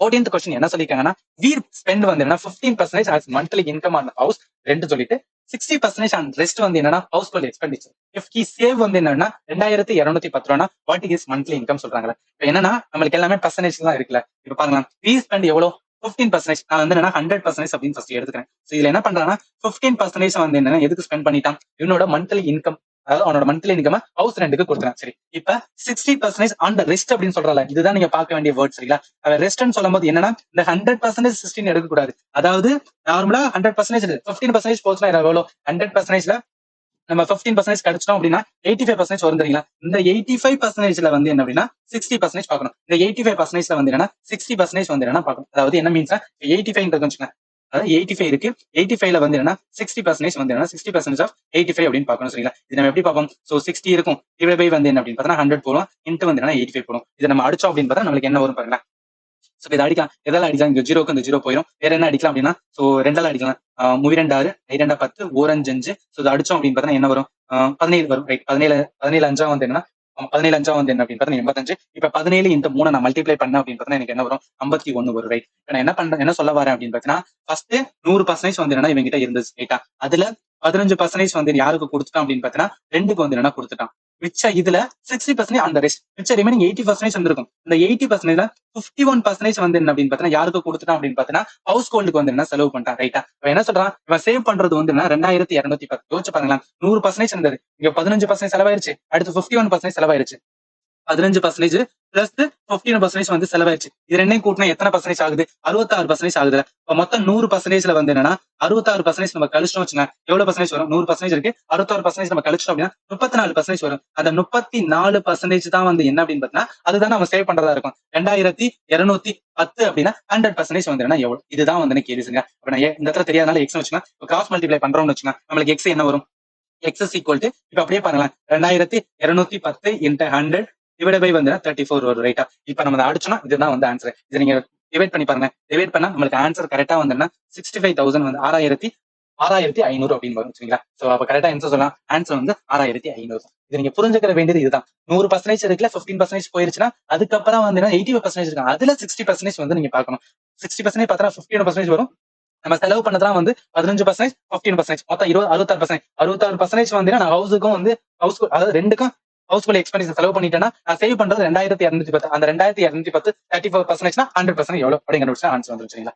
14th question என்ன சொல்லிருக்காங்கன்னா we spend வந்து என்ன 15% as monthly income on house rent சொல்லிட்டு 60% on rest வந்து என்னன்னா house hold expenditure. if he save வந்து என்னன்னா 2210 ரூபா வாட் இஸ் மந்த்லி இன்கம் சொல்றாங்க. இப்போ என்னன்னா நம்மளுக்கு எல்லாமே பர்சன்டேஜ் தான் இருக்குல்ல. இப்போ பாருங்க we spend எவ்வளவு 15%. நான் வந்து என்னன்னா 100% அப்படின்னு ஃபர்ஸ்ட் எடுத்துக்கிறேன். ஸோ இதுல என்ன பண்றாங்கன்னா 15% வந்து என்னன்னா எதுக்கு ஸ்பெண்ட் பண்ணிட்டான், இவனோட மந்த்லி இன்கம், அதாவது அவனோட மந்த்லி இன்கம் ஹவுஸ் ரெண்டுக்கு கொடுக்குறான். சரி, இப்ப 60% ஆன் த ரெஸ்ட் அப்படின்னு சொல்றல, இதுதான் நீங்க பார்க்க வேண்டிய வேர்ட். சரிங்களா, அவன் ரெஸ்ட்னு சொல்லும் போது என்னன்னா இந்த 100% 16 எடுக்க கூடாது. அதாவது நார்மலா 100% 15% போச்சுன்னா எவ்வளவு, 100%ல நம்ம 15% கிடைச்சிட்டோம் அப்படின்னா 85% வரும் தெரியுங்களா. இந்த 85%ல வந்து என்ன அப்படின்னா 60% பார்க்கணும். இந்த 85%ல வந்து என்னன்னா 60% வந்து என்னன்னா பார்க்கணும். அதாவது என்ன மீன்ஸ் 85 வச்சுக்கோங்க, அதாவது 85 இருக்கு, 85ல வந்து என்னன்னா 60% வந்து என்ன 60% ஆஃப் 85 அப்படின்னு பார்க்கணும். சரிங்களா, இது நம்ம எப்படி பார்ப்போம். ஸோ 60 இருக்கும், டிவைட் பை வந்து என்ன அப்படின்னு பார்த்தா 100 போடும், இன்ட்டு வந்து என்ன 85 போடும். இதை நம்ம அடிச்சோம் அப்படின்னு பார்த்தா நம்மளுக்கு என்ன வரும் பாருங்களா. ஸோ இதை அடிக்கலாம், எதால அடிக்கலாம், இங்க ஜீரோக்கு இந்த ஜீரோ போயிடும். வேற என்ன அடிக்கலாம் அப்படின்னா ஸோ ரெண்டால அடிக்கலாம், 3 2 6 5 10 1 5 5. ஸோ இதை அடிச்சோம் அப்படின்னு பார்த்தா என்ன வரும், 17 வரும். ரைட், 17 5 வந்து என்ன 17 5 வந்து என்ன அப்படின்னு பார்த்தா 85. இப்ப 17 இன்ட்டு 3 நான் மல்டிப்ளை பண்ணேன் அப்படின்னு பார்த்தா எனக்கு என்ன வரும், 51 வரும். ரைட், நான் என்ன பண்றேன், என்ன சொல்ல வரேன் அப்படின்னு பார்த்தீங்கன்னா ஃபர்ஸ்ட் 100% வந்து என்னன்னா இவங்க கிட்ட இருந்துச்சு. ரைட்டா, அதுல 15% வந்து யாருக்கு கொடுத்துட்டான் அப்படின்னு பார்த்தீங்கன்னா ரெண்டுக்கு வந்து என்னன்னா கொடுத்துட்டான். மிச்ச இதுல 60% அந்த ரெஸ்ட், மிச்ச ரிமைனிங் 80% வந்திருக்கும். இந்த 80%ல 51% வந்து என்ன அப்படின்னு பார்த்தீங்கன்னா யாருக்கு கொடுத்துட்டான் அப்படின்னு பார்த்தீங்கன்னா ஹவுஸ் ஹோல்டுக்கு வந்து என்ன செலவு பண்ணிட்டான். ரைட்டா, இவன் என்ன சொல்றான், இவன் சேவ் பண்றது வந்து என்ன 2210. யோசிச்சு பாருங்களேன், 100% இருந்தது, இங்க 15% செலவாயிருச்சு, அடுத்து 51% செலவாயிருச்சு. 15% பிளஸ் 15% வந்து செலவாயிருச்சு. இது ரெண்டையும் கூட்டினா எத்தனை பர்சன்டேஜ் ஆகுது, 66% ஆகுது. இப்ப மொத்தம் 100%ல வந்து என்னன்னா 66% நம்ம கழிச்சோம் வச்சுங்க, எவ்வளவு பர்சன்டேஜ் வரும், 100% இருக்கு, 66% நம்ம கழிச்சோம் அப்படின்னா 34% வரும். அந்த 34% தான் வந்து என்ன அப்படின்னு பார்த்தீங்கன்னா அதுதான் நம்ம சேவ் பண்றதா இருக்கும். 2210 அப்படின்னா 100% வந்து என்ன எவ்வளவு, இதுதான் வந்து கேள்விங்க. இப்ப நான் இந்த இடத்துல தெரியாதனால எக்ஸ் வச்சுங்க, கிராஸ் மல்டிப்ளை பண்றோம்னு வச்சுங்க, நம்மளுக்கு எக்ஸ் என்ன வரும், எக்ஸ் இஸ் ஈக்குவல் டு, இப்ப அப்படியே பாருங்களேன், 2210 இன்ட்டு 100 டிவைட் பை வந்து 34 வரும். ரைட்டா, இப்ப நம்ம அடிச்சோம்னா இதுதான் வந்து ஆன்சர். இதை நீங்க டிவைட் பண்ணி பாருங்க, டிவைட் பண்ணா நம்மளுக்கு ஆன்சர் கரெக்டா வந்து 65,000 வந்து 6500 அப்படின்னு வரும். சரிங்களா, சோ அப்ப கரெக்டா ஆன்சர் சொல்லலாம், ஆன்சர் வந்து 6500. இது நீங்க புரிஞ்சுக்கிற வேண்டியது இதுதான். 100% இருக்குல்ல, 15% போயிருச்சுன்னா அதுக்கப்புறம் வந்து 85% இருக்கு, அதுல 60% வந்து நீங்க பார்க்கணும். 60% பார்த்தா 15% வரும், நம்ம செலவு பண்ணதெல்லாம் வந்து 15%, 15%, மொத்தம் 66%. 66% வந்து நான் ஹவுஸுக்கும் வந்து ஹவுஸ் அதாவது ரெண்டுக்கும் ஹவுஸ் ஃபுல் எக்ஸ்பென்டிச்சர் செலவு பண்ணிட்டேன்னா நான் சேவ் பண்றது 2210. அந்த 2210 34%, 100% எவ்வளவு அப்படிங்கிற ஆன்சர் வந்துருச்சுங்களா.